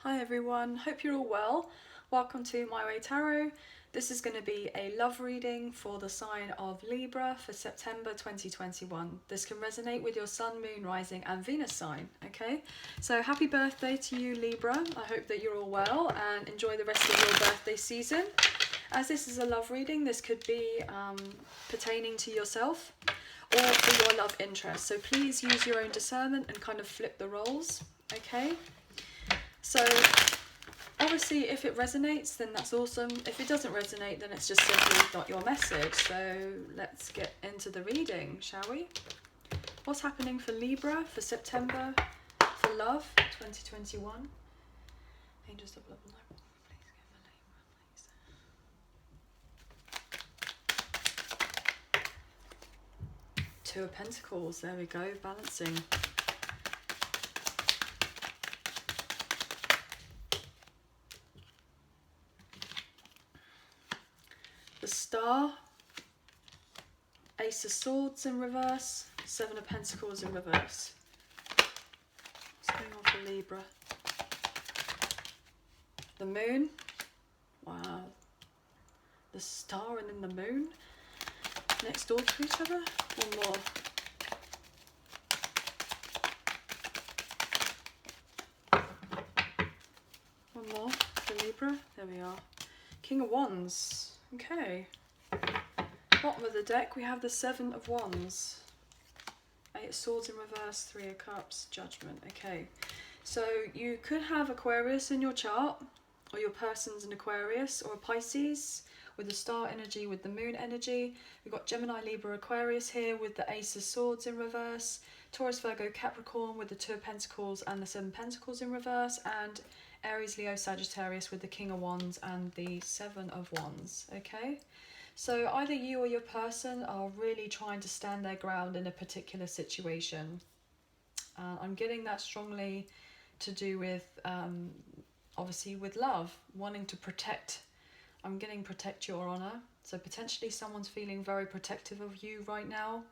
Hi everyone, hope you're all well. Welcome to My Way Tarot. This is going to be a love reading for the sign of Libra for September 2021. This can resonate with your Sun, Moon, Rising and Venus sign, okay? So happy birthday to you Libra. I hope that you're all well and enjoy the rest of your birthday season. As this is a love reading, this could be pertaining to yourself or for your love interest. So please use your own discernment and kind of flip the roles, okay? So obviously if it resonates, then that's awesome. If it doesn't resonate, then it's just simply not your message. So let's get into the reading, shall we? What's happening for Libra for September for love 2021? Angels of love and light, please give a Libra, please. Two of Pentacles, there we go, balancing. The Star, Ace of Swords in reverse, Seven of Pentacles in reverse. What's going on for Libra? The Moon, wow. The Star and then the Moon, next door to each other. One more. One more for Libra, there we are. King of Wands. Okay, bottom of the deck we have the Seven of Wands, Eight of Swords in reverse, Three of Cups, Judgement. Okay, so you could have Aquarius in your chart, or your person's an Aquarius or a Pisces with the Star energy, with the Moon energy. We've got Gemini, Libra, Aquarius here with the Ace of Swords in reverse, Taurus, Virgo, Capricorn with the Two of Pentacles and the Seven of Pentacles in reverse, and Aries, Leo, Sagittarius with the King of Wands and the Seven of Wands, okay? So either you or your person are really trying to stand their ground in a particular situation. I'm getting that strongly to do with, obviously with love, wanting to protect. I'm getting protect your honour. So potentially someone's feeling very protective of you right now.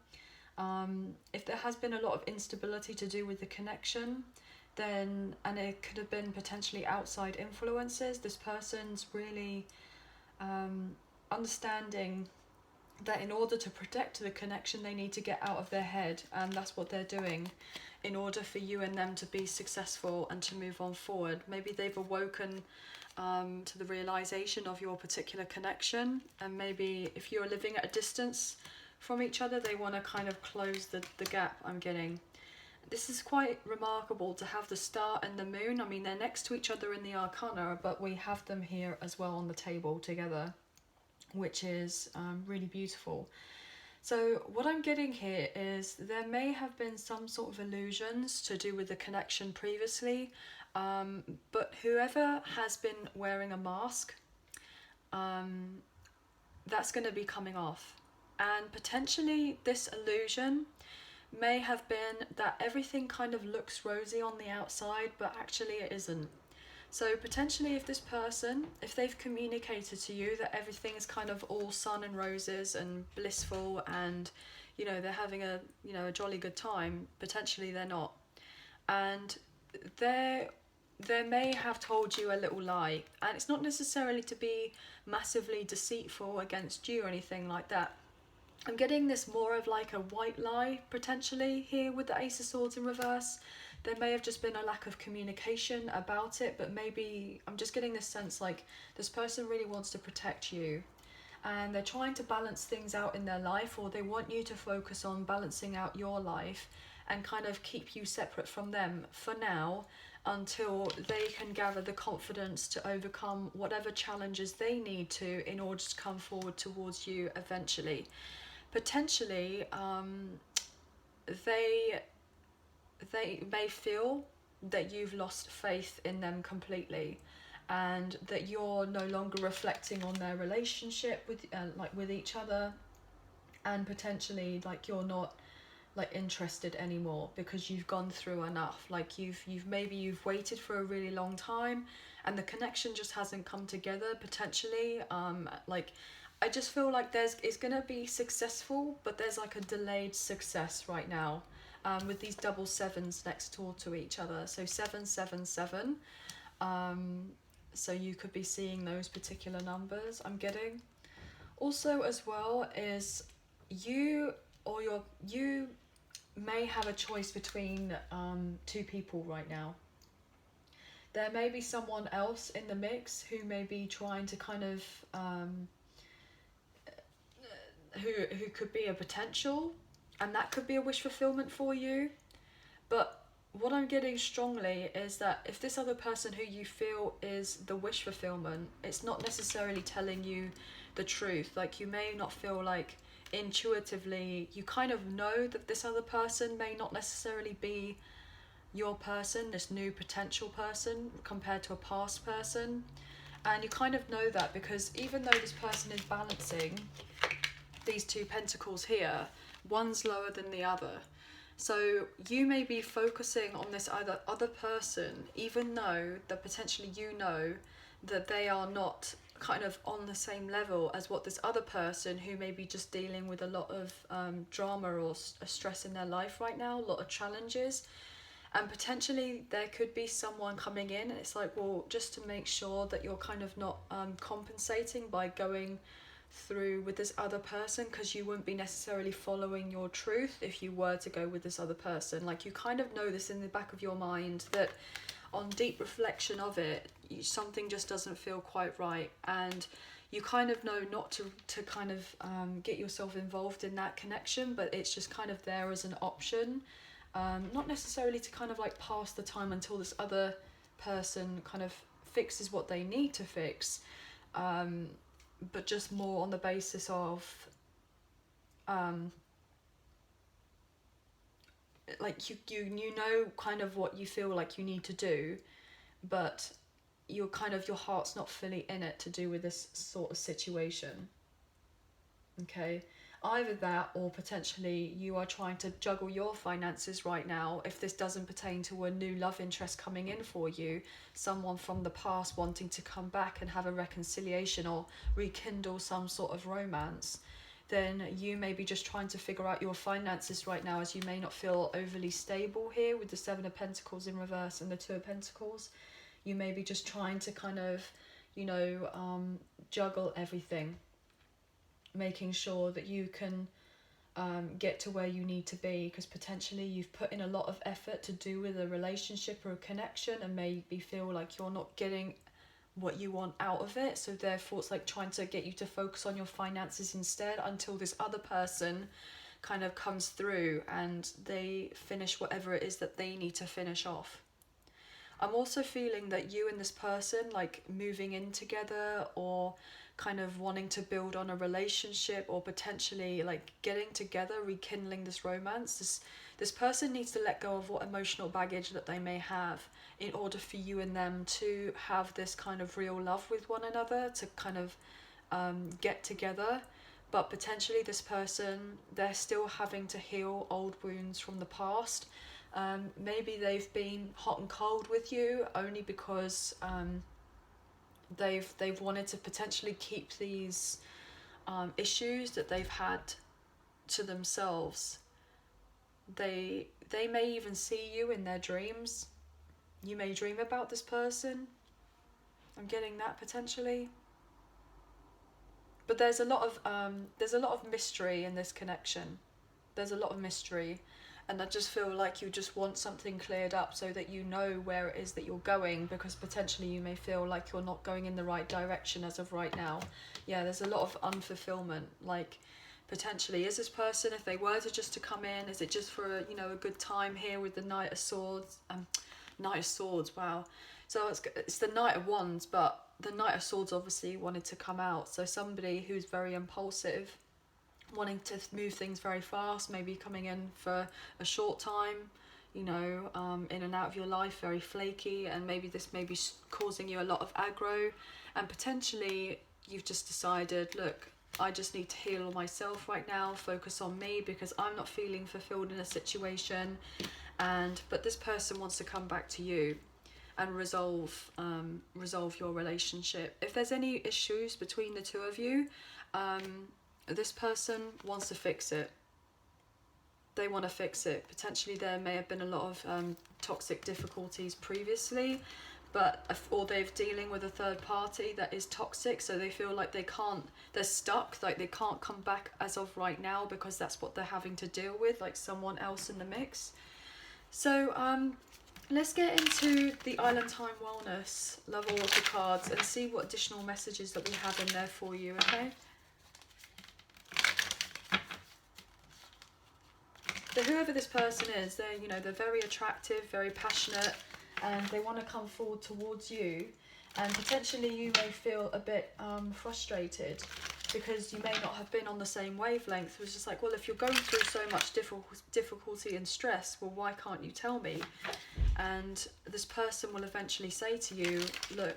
If there has been a lot of instability to do with the connection, then, and it could have been potentially outside influences, this person's really understanding that in order to protect the connection they need to get out of their head, and that's what they're doing in order for you and them to be successful and to move on forward. Maybe they've awoken to the realization of your particular connection, and maybe if you're living at a distance from each other, they want to kind of close the gap. I'm getting this is quite remarkable to have the Star and the Moon. I mean, they're next to each other in the Arcana, but we have them here as well on the table together, which is really beautiful. So what I'm getting here is there may have been some sort of illusions to do with the connection previously, but whoever has been wearing a mask, that's going to be coming off. And potentially this illusion may have been that everything kind of looks rosy on the outside, but actually it isn't. So potentially if this person, if they've communicated to you that everything is kind of all sun and roses and blissful and, you know, they're having a, you know, a jolly good time, potentially they're not. And they may have told you a little lie, and it's not necessarily to be massively deceitful against you or anything like that. I'm getting this more of like a white lie potentially here with the Ace of Swords in reverse. There may have just been a lack of communication about it, but maybe I'm just getting this sense like this person really wants to protect you and they're trying to balance things out in their life, or they want you to focus on balancing out your life and kind of keep you separate from them for now, until they can gather the confidence to overcome whatever challenges they need to in order to come forward towards you eventually. Potentially, they may feel that you've lost faith in them completely, and that you're no longer reflecting on their relationship with like with each other, and potentially like you're not like interested anymore because you've gone through enough. Like you've waited for a really long time and the connection just hasn't come together potentially. Like I just feel like it's gonna be successful, but there's like a delayed success right now, with these double sevens next door to each other. So 777. So you could be seeing those particular numbers I'm getting. Also as well is you may have a choice between two people right now. There may be someone else in the mix who may be trying to kind of who could be a potential, and that could be a wish fulfillment for you. But what I'm getting strongly is that if this other person who you feel is the wish fulfillment, it's not necessarily telling you the truth. Like, you may not feel like intuitively, you kind of know that this other person may not necessarily be your person, this new potential person compared to a past person. And you kind of know that because even though this person is balancing these two pentacles here, one's lower than the other. So you may be focusing on this other person, even though that potentially you know that they are not kind of on the same level as what this other person who may be just dealing with a lot of drama or stress in their life right now, a lot of challenges. And potentially there could be someone coming in, and it's like, well, just to make sure that you're kind of not compensating by going through with this other person, because you wouldn't be necessarily following your truth if you were to go with this other person. Like, you kind of know this in the back of your mind that on deep reflection of it, something just doesn't feel quite right, and you kind of know not to kind of get yourself involved in that connection, but it's just kind of there as an option. Not necessarily to kind of like pass the time until this other person kind of fixes what they need to fix, but just more on the basis of like you know kind of what you feel like you need to do, but your heart's not fully in it to do with this sort of situation. Okay, either that, or potentially you are trying to juggle your finances right now if this doesn't pertain to a new love interest coming in for you, someone from the past wanting to come back and have a reconciliation or rekindle some sort of romance. Then you may be just trying to figure out your finances right now, as you may not feel overly stable here with the Seven of Pentacles in reverse and the Two of Pentacles. You may be just trying to kind of, juggle everything, making sure that you can get to where you need to be, because potentially you've put in a lot of effort to do with a relationship or a connection and maybe feel like you're not getting what you want out of it. So therefore it's like trying to get you to focus on your finances instead, until this other person kind of comes through and they finish whatever it is that they need to finish off. I'm also feeling that you and this person, like, moving in together or kind of wanting to build on a relationship, or potentially like getting together, rekindling this romance. This person needs to let go of what emotional baggage that they may have in order for you and them to have this kind of real love with one another, to kind of get together. But potentially this person, they're still having to heal old wounds from the past. Maybe they've been hot and cold with you only because they've wanted to potentially keep these issues that they've had to themselves. They may even see you in their dreams. You may dream about this person. I'm getting that potentially. But there's a lot of mystery in this connection. There's a lot of mystery. And I just feel like you just want something cleared up so that you know where it is that you're going, because potentially you may feel like you're not going in the right direction as of right now. Yeah, there's a lot of unfulfillment. Like, potentially, is this person, if they were to come in, is it just for a good time here with the Knight of Swords? Knight of Swords, wow. So it's the Knight of Wands, but the Knight of Swords obviously wanted to come out. So somebody who's very impulsive, wanting to move things very fast, maybe coming in for a short time, in and out of your life, very flaky, and maybe this may be causing you a lot of aggro, and potentially you've just decided, look, I just need to heal myself right now, focus on me, because I'm not feeling fulfilled in a situation, but this person wants to come back to you and resolve your relationship. If there's any issues between the two of you, this person wants to fix it. They want to fix it. Potentially there may have been a lot of toxic difficulties previously, or they're dealing with a third party that is toxic, so they feel like they're stuck, like they can't come back as of right now because that's what they're having to deal with, like someone else in the mix. So let's get into the Island Time Wellness Love Oracle cards and see what additional messages that we have in there for you, okay? So whoever this person is, they're very attractive, very passionate, and they want to come forward towards you, and potentially you may feel a bit frustrated because you may not have been on the same wavelength. It was just like, well, if you're going through so much difficulty and stress, well, why can't you tell me? And this person will eventually say to you, look,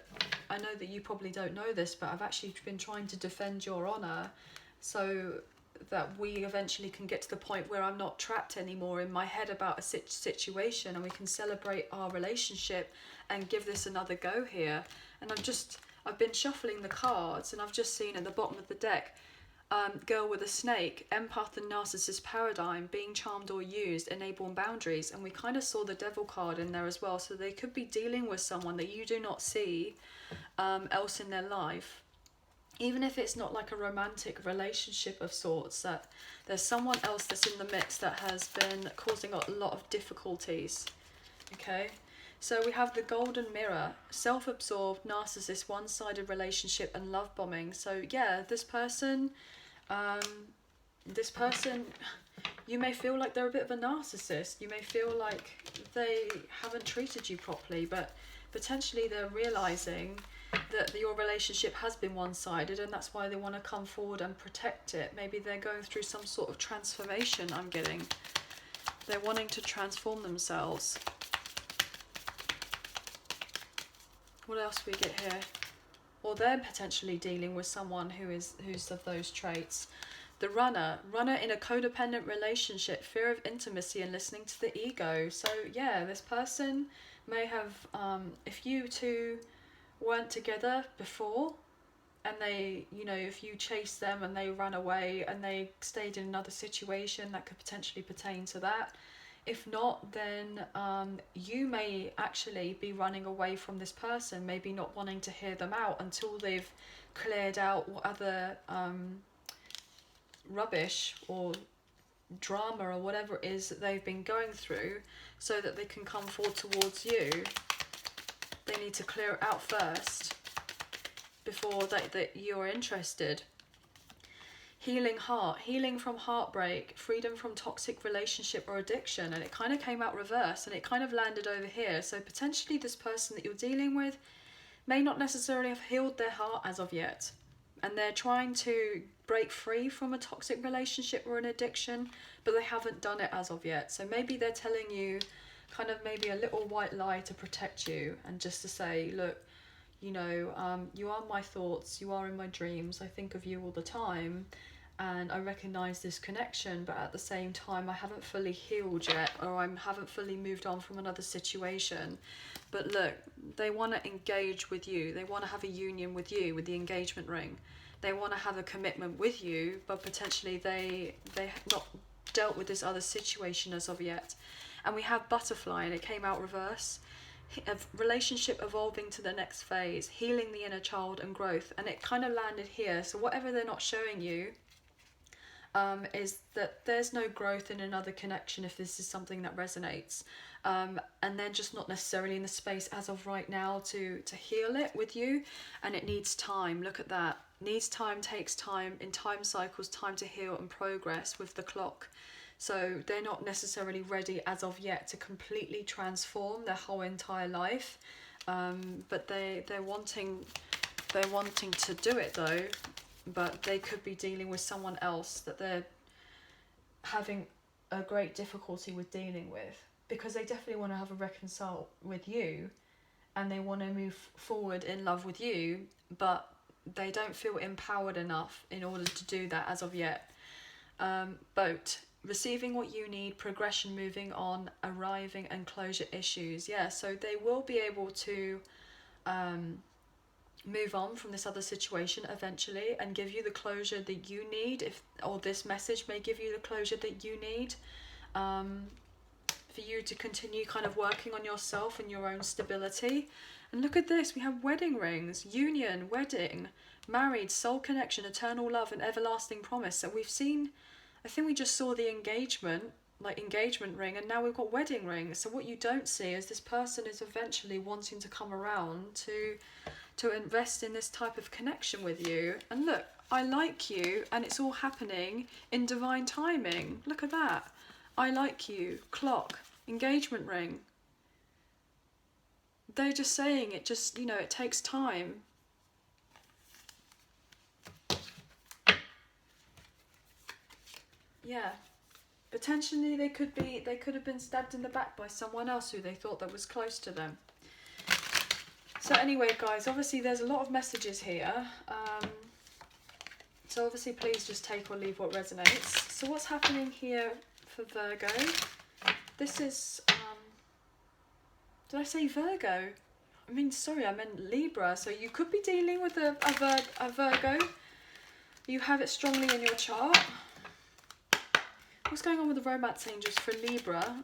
I know that you probably don't know this, but I've actually been trying to defend your honor so that we eventually can get to the point where I'm not trapped anymore in my head about a situation, and we can celebrate our relationship and give this another go here. And I've been shuffling the cards, and I've just seen at the bottom of the deck, girl with a snake, empath and narcissist paradigm, being charmed or used, enabling boundaries. And we kind of saw the devil card in there as well, so they could be dealing with someone that you do not see else in their life. Even if it's not like a romantic relationship of sorts, that there's someone else that's in the mix that has been causing a lot of difficulties, okay? So we have the Golden Mirror, self-absorbed, narcissist, one-sided relationship and love bombing. So yeah, this person, you may feel like they're a bit of a narcissist. You may feel like they haven't treated you properly, but potentially they're realizing that your relationship has been one-sided, and that's why they want to come forward and protect it. Maybe they're going through some sort of transformation, I'm getting. They're wanting to transform themselves. What else do we get here? Or they're potentially dealing with someone who's of those traits. The runner in a codependent relationship, fear of intimacy and listening to the ego. So yeah, this person may have, if you two weren't together before, and they, if you chased them and they ran away and they stayed in another situation, that could potentially pertain to that. If not, then you may actually be running away from this person, maybe not wanting to hear them out until they've cleared out what other rubbish or drama or whatever it is that they've been going through, so that they can come forward towards you. They need to clear it out first before that you're interested. Healing heart, healing from heartbreak, freedom from toxic relationship or addiction. And it kind of came out reverse, and it kind of landed over here. So potentially this person that you're dealing with may not necessarily have healed their heart as of yet, and they're trying to break free from a toxic relationship or an addiction, but they haven't done it as of yet. So maybe they're telling you kind of maybe a little white lie to protect you, and just to say, look, you are my thoughts, you are in my dreams, I think of you all the time, and I recognize this connection, but at the same time I haven't fully healed yet, or I haven't fully moved on from another situation. But look, they want to engage with you, they want to have a union with you with the engagement ring, they want to have a commitment with you, but potentially they have not dealt with this other situation as of yet. And we have butterfly, and it came out reverse. A relationship evolving to the next phase, healing the inner child and growth. And it kind of landed here. So whatever they're not showing you is that there's no growth in another connection if this is something that resonates. And they're just not necessarily in the space as of right now to heal it with you. And it needs time. Look at that. Needs time, takes time. In time cycles, time to heal and progress with the clock. So they're not necessarily ready as of yet to completely transform their whole entire life, but they're wanting to do it though. But they could be dealing with someone else that they're having a great difficulty with dealing with, because they definitely want to have a reconcile with you, and they want to move forward in love with you, but they don't feel empowered enough in order to do that as of yet. Boat. Receiving what you need, progression, moving on, arriving, and closure issues. Yeah, so they will be able to move on from this other situation eventually and give you the closure that you need, or this message may give you the closure that you need, for you to continue kind of working on yourself and your own stability. And look at this, we have wedding rings, union, wedding, married, soul connection, eternal love, and everlasting promise. So we've seen, I think we just saw the engagement, like engagement ring, and now we've got wedding rings. So what you don't see is this person is eventually wanting to come around to invest in this type of connection with you. And look, I like you, and it's all happening in divine timing. Look at that. I like you, clock, engagement ring. They're just saying it just, you know, it takes time. Yeah. Potentially they could have been stabbed in the back by someone else who they thought that was close to them. So anyway, guys, obviously there's a lot of messages here. So obviously please just take or leave what resonates. So what's happening here for Virgo? This is, did I say Virgo? I mean, sorry, I meant Libra. So you could be dealing with a Virgo. You have it strongly in your chart. What's going on with the romance angels for Libra?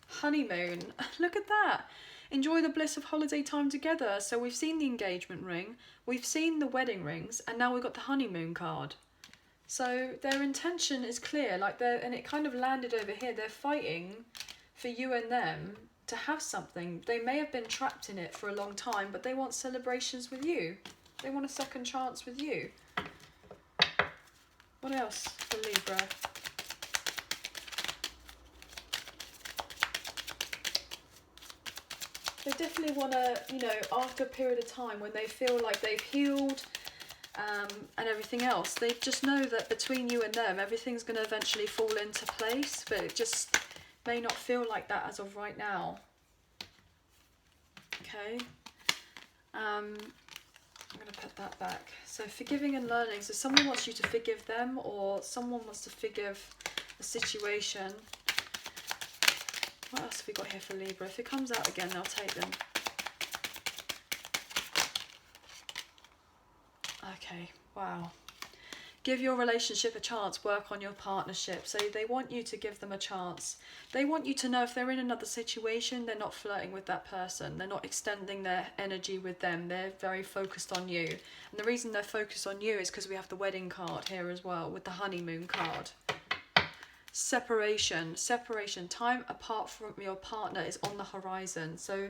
Honeymoon. Look at that. Enjoy the bliss of holiday time together. So we've seen the engagement ring, we've seen the wedding rings, and now we've got the honeymoon card. So their intention is clear, like and it kind of landed over here. They're fighting for you and them to have something. They may have been trapped in it for a long time, but they want celebrations with you. They want a second chance with you. What else for Libra? They definitely want to, you know, after a period of time when they feel like they've healed and everything else, they just know that between you and them, everything's going to eventually fall into place, but it just may not feel like that as of right now. Okay. I'm going to put that back. So forgiving and learning. So someone wants you to forgive them, or someone wants to forgive a situation. What else have we got here for Libra? If it comes out again, I'll take them. Okay, wow. Give your relationship a chance, work on your partnership. So they want you to give them a chance. They want you to know if they're in another situation, they're not flirting with that person. They're not extending their energy with them. They're very focused on you. And the reason they're focused on you is because we have the wedding card here as well with the honeymoon card. Separation. Time apart from your partner is on the horizon. So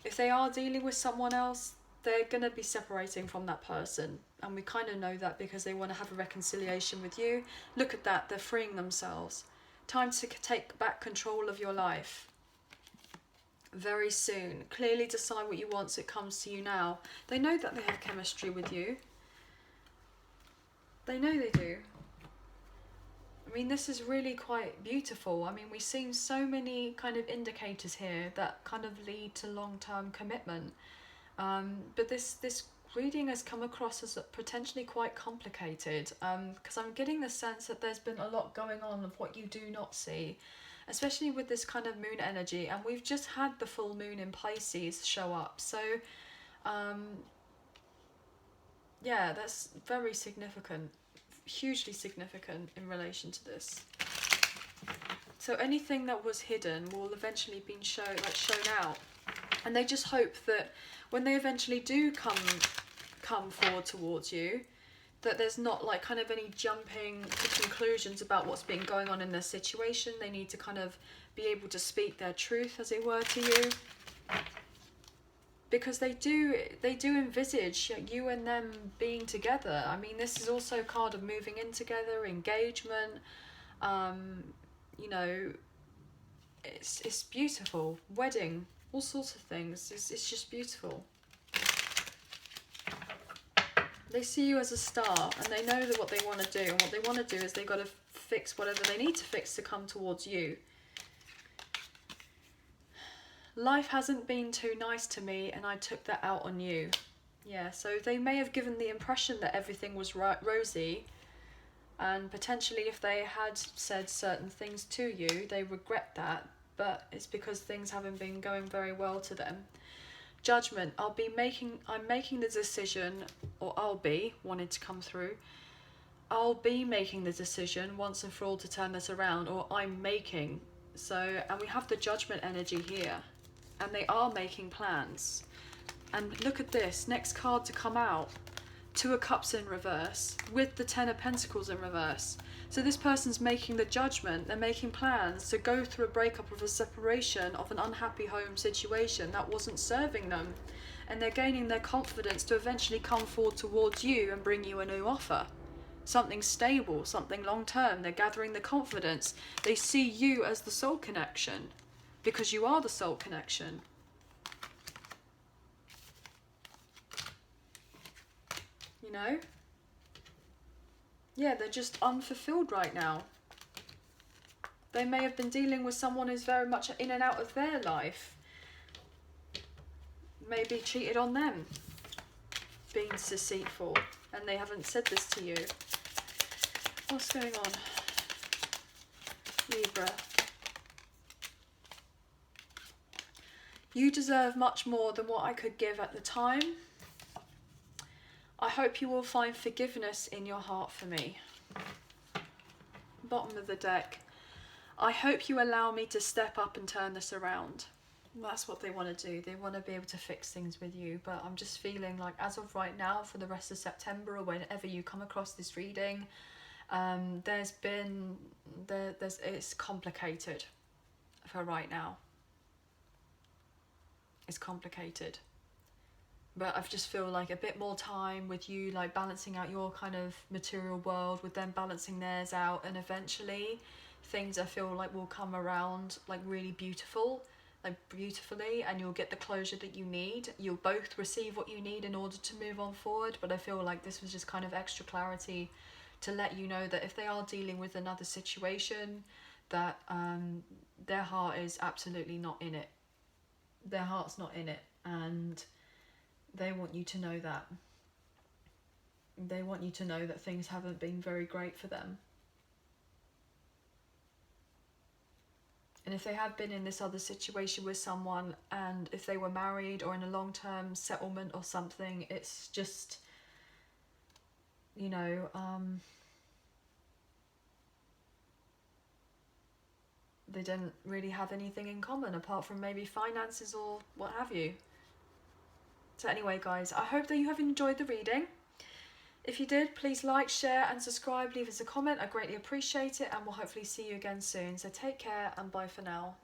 if they are dealing with someone else, they're going to be separating from that person. And we kind of know that because they want to have a reconciliation with you. Look at that. They're freeing themselves. Time to take back control of your life. Very soon. Clearly decide what you want so it comes to you now. They know that they have chemistry with you. They know they do. I mean, this is really quite beautiful. I mean, we've seen so many kind of indicators here that kind of lead to long-term commitment. But this reading has come across as potentially quite complicated, because I'm getting the sense that there's been a lot going on of what you do not see, especially with this kind of moon energy. And we've just had the full moon in Pisces show up. So, yeah, that's very significant. Hugely significant in relation to this. So anything that was hidden will eventually be shown out, and they just hope that when they eventually do come forward towards you, that there's not like kind of any jumping to conclusions about what's been going on in their situation. They need to kind of be able to speak their truth, as it were, to you. Because they do envisage you and them being together. I mean, this is also a card of moving in together, engagement. You know, it's beautiful. Wedding, all sorts of things. It's just beautiful. They see you as a star, and they know that what they want to do. And what they want to do is they've got to fix whatever they need to fix to come towards you. Life hasn't been too nice to me, and I took that out on you. Yeah, so they may have given the impression that everything was rosy, and potentially if they had said certain things to you, they regret that, but it's because things haven't been going very well to them. Judgment. I'm making the decision, or wanted to come through. I'll be making the decision once and for all to turn this around, or I'm making. So, and we have the judgment energy here. And they are making plans. And look at this, next card to come out. Two of Cups in reverse with the Ten of Pentacles in reverse. So this person's making the judgment, they're making plans to go through a breakup of a separation of an unhappy home situation that wasn't serving them. And they're gaining their confidence to eventually come forward towards you and bring you a new offer. Something stable, something long term. They're gathering the confidence. They see you as the soul connection because you are the soul connection. You know? Yeah, they're just unfulfilled right now. They may have been dealing with someone who's very much in and out of their life. Maybe cheated on them, being deceitful, and they haven't said this to you. What's going on? Libra. You deserve much more than what I could give at the time. I hope you will find forgiveness in your heart for me. Bottom of the deck. I hope you allow me to step up and turn this around. That's what they want to do. They want to be able to fix things with you. But I'm just feeling like as of right now, for the rest of September or whenever you come across this reading, it's complicated for right now. It's complicated. But I just feel like a bit more time with you, like balancing out your kind of material world with them balancing theirs out, and eventually things I feel like will come around like really beautifully, and you'll get the closure that you need. You'll both receive what you need in order to move on forward. But I feel like this was just kind of extra clarity to let you know that if they are dealing with another situation, that their heart is absolutely not in it. Their heart's not in it, and they want you to know that. They want you to know that things haven't been very great for them. And if they have been in this other situation with someone, and if they were married or in a long-term settlement or something, it's just, you know, they didn't really have anything in common apart from maybe finances or what have you. So anyway, guys, I hope that you have enjoyed the reading. If you did, please like, share and subscribe. Leave us a comment. I greatly appreciate it, and we'll hopefully see you again soon. So take care and bye for now.